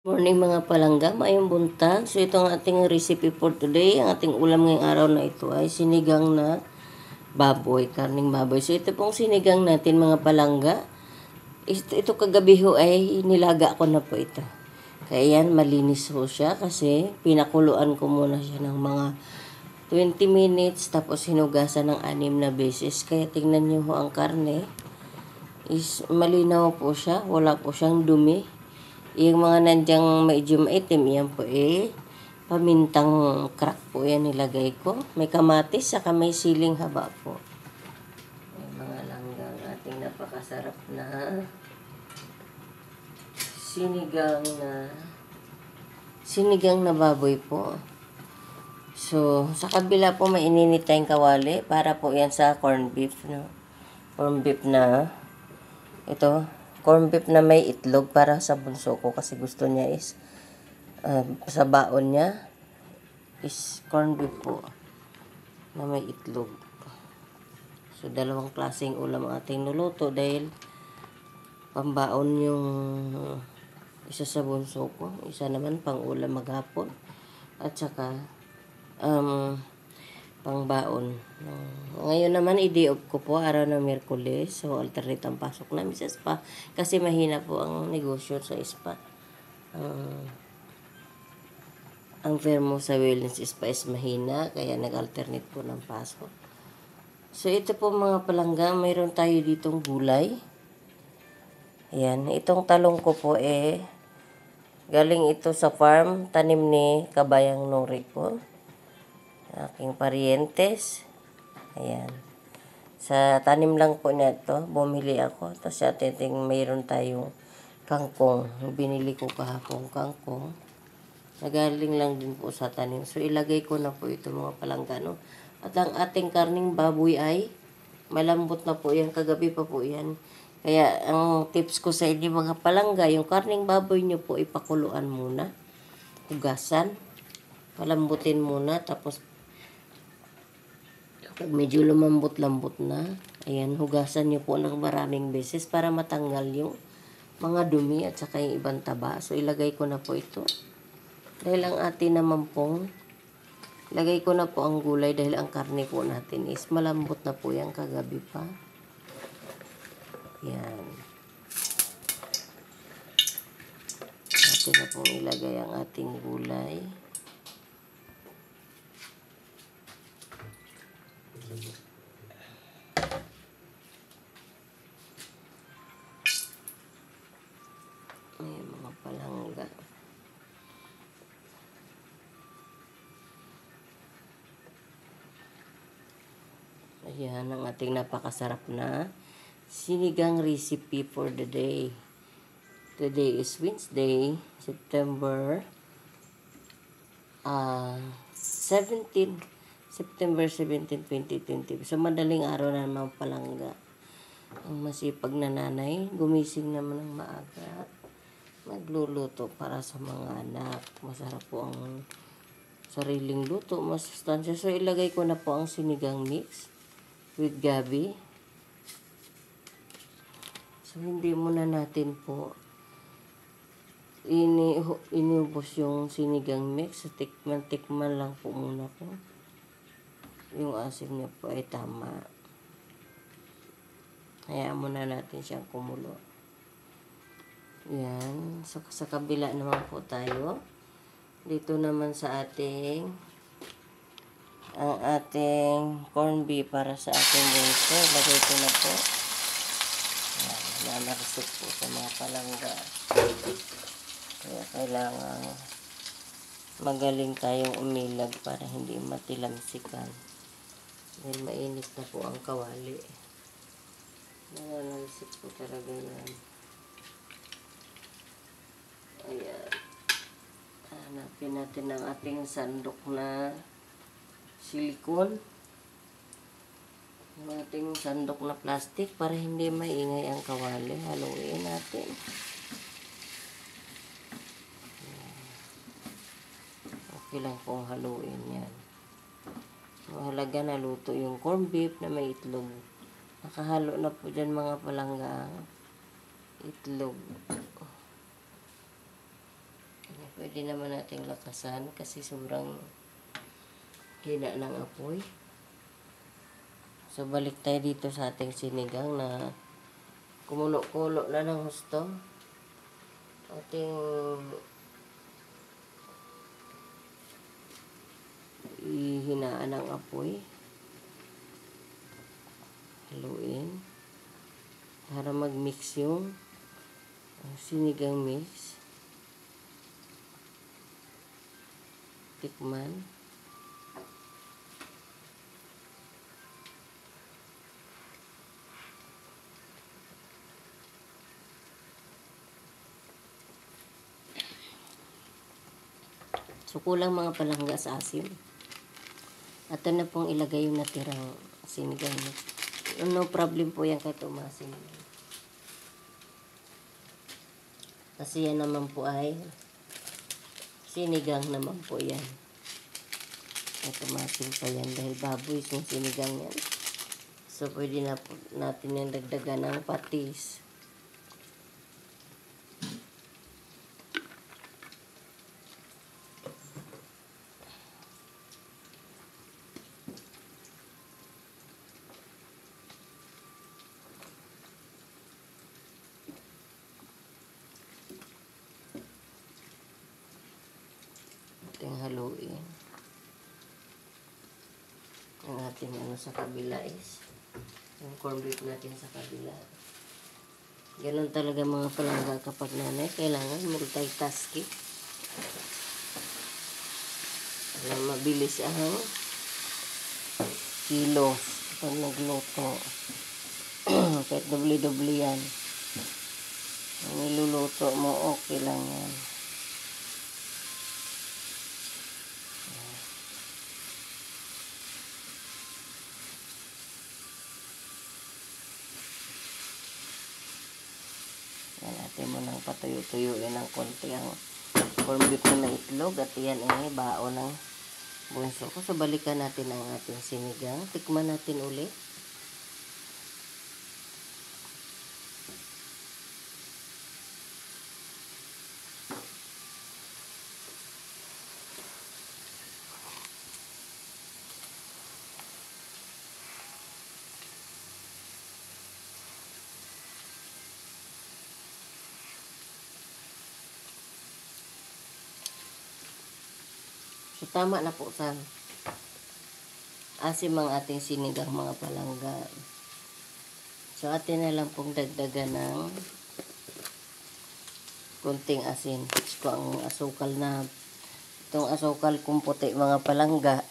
Morning mga palangga, mayong buntag. So ito ang ating recipe for today. Ang ating ulam ngayong araw na ito ay sinigang na baboy, karning baboy. So ito pong sinigang natin mga palangga. Ito kagabi ho ay nilaga ko na po ito. Kaya yan, malinis ho siya kasi pinakuluan ko muna siya ng mga 20 minutes tapos hinugasan ng 6 na beses. Kaya tingnan nyo ho ang karne is malinaw po siya, wala po siyang dumi. Yung mga nandyang medyo maitim, yan po pamintang crack po yan nilagay ko. May kamatis, saka may siling haba po. May mga langgang ating napakasarap na sinigang na baboy po. So, sa kabila po may ininit tayong kawali para po yan sa corned beef, no? Corned beef na ito. Corned beef na may itlog para sa bunso ko kasi gusto niya is sa baon niya is corned beef po na may itlog. So, dalawang klaseng ulam ang ating nuluto dahil pambaon yung isa sa bunso ko. Isa naman pang ulam maghapon. At saka pangbaon. Ngayon naman, i-day off ko po, araw ng Miyerkules. So, alternate ang pasok namin sa spa. Kasi mahina po ang negosyo sa spa. Ang fare mo sa wellness spa is mahina, kaya nag-alternate po ng pasok. So, ito po mga palangga, mayroon tayo ditong gulay. Ayan, itong talong ko po galing ito sa farm, tanim ni Kabayang Nori ko. Aking parientes. Ayan. Sa tanim lang po na ito, bumili ako. Tapos sa ating mayroon tayong kangkong. Binili ko kahapon kangkong. Nagaling lang din po sa tanim. So, ilagay ko na po ito mga palanggano. At ang ating karning baboy ay malambot na po yan. Kagabi pa po yan. Kaya, ang tips ko sa inyo mga palangga, yung karning baboy nyo po ipakuluan muna. Hugasan. Palambutin muna. Tapos, pag medyo lumambot-lambot na, ayan, hugasan nyo po ng maraming beses para matanggal yung mga dumi at saka yung ibang taba. So, ilagay ko na po ito. Dahil ang atin naman pong, ilagay ko na po ang gulay dahil ang karne po natin is malambot na po yan kagabi pa. Yan. Atin na pong ilagay ang ating gulay. Ayan mga palangga. Ayan ang ating napakasarap na sinigang recipe for the day. Today is Wednesday, September 17, 2020. So, madaling araw na naman palangga. Ang masipag na nanay, gumising naman ng maaga. Nagluluto para sa mga anak. Masarap po ang sariling luto, masustansya. So, ilagay ko na po ang sinigang mix with gabi. So, hindi muna natin po inubos yung sinigang mix. Tikman lang po muna po. Yung asim niya po ay tama. Hayaan muna natin siyang kumulo. Yan. So, sa kabila naman po tayo. Dito naman sa ang ating corned beef para sa ating bunso. Lagay ko na po. Yan. Nanarisok po sa mga palangga. Kaya kailangan magaling tayong umilag para hindi matilamsikan. Dahil mainit na po ang kawali. Nananarisok po talaga yan. Ayan. Hanapin natin ang ating sandok na silikon. Ang ating sandok na plastic para hindi maingay ang kawali. Haluin natin. Okay lang pong haluin yan. Mahalaga na luto yung corned beef na may itlog. Nakahalo na po dyan mga palangga itlog. Pwede naman nating lakasan kasi sobrang hina ng apoy. So, balik tayo dito sa ating sinigang na kumulo-kulo na ng husto. Ating ihinaan ng apoy. Haluin para mag-mix yung sinigang mix. Tikman. So, kulang mga palangga sa asin. At na pong ilagay yung natirang sinigang mix. No problem po yan kahit umasin. Kasi yan naman po ay sinigang naman po yan. At umasin pa yan dahil baboy yung sinigang yan. So, pwede na po natin yung dagdagan ng patis. Ating haluin. Ang ating sa kabila is yung corn beef natin sa kabila. Ganun talaga mga palangga kapag nanay. Kailangan multitasking. Alam, mabilis ang kilos pag nagluto. Kahit doble-doble yan. Ang niluluto mo, okay lang yan. Yan, atin mo nang patuyo-tuyuin ng konti ang corn beef na may itlog. At yan ay bao ng bunso ko. So, balikan natin ang ating sinigang. Tikman natin ulit. So, tama na po sa asim ang ating sinigang mga palangga. So, atin na lang pong dagdagan ng kunting asin. So, ang asukal na, itong asukal kong puti mga palangga.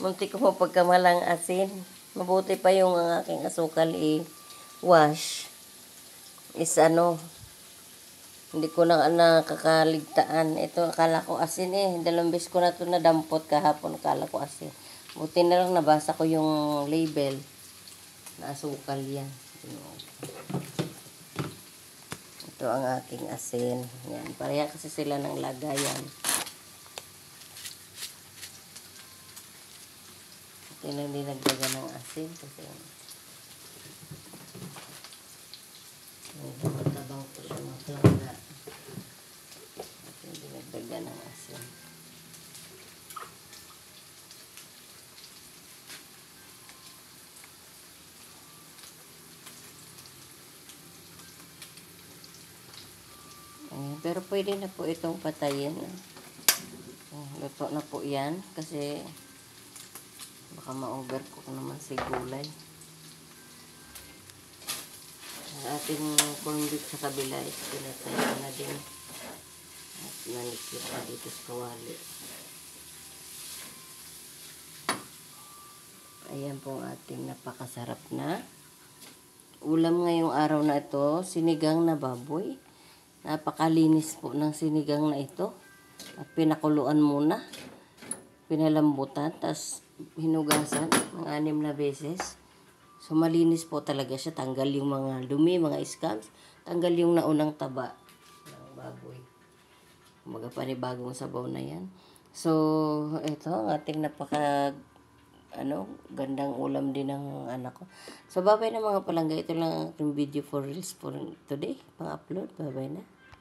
Munti ko mo pagkamalang asin. Mabuti pa yung ang aking asukal i-wash. Is hindi ko na nakakaligtaan. Ito, akala ko asin Dalawang beses ko na ito nadampot kahapon. Akala ko asin. Buti na lang nabasa ko yung label. Na asukal yan. Ito ang aking asin. Yan. Pareha kasi sila ng lagayan. Ito lang din nagdagan ng asin. Kasi matabang po siya matlangga. Hindi nagdagan ng asin. Ayan, pero pwede na po itong patayin. Luto na po yan kasi baka ma-overcook naman si gulay. Ating corn beef sa kabila is pinatayin na din at nanikip na dito sa kawali. Ayan po ang ating napakasarap na ulam ngayong araw na ito, sinigang na baboy. Napakalinis po ng sinigang na ito at pinakuluan muna, pinalambutan, tas hinugasan ng 6 na beses. So, malinis po talaga siya. Tanggal yung mga dumi, mga scabs. Tanggal yung naunang taba ng baboy. Kumaga panibagong sabaw na yan. So, ito ang ating gandang ulam din ng anak ko. So, bye-bye na mga palangga. Ito lang ang ating video for reels for today. Pang-upload. Bye-bye na.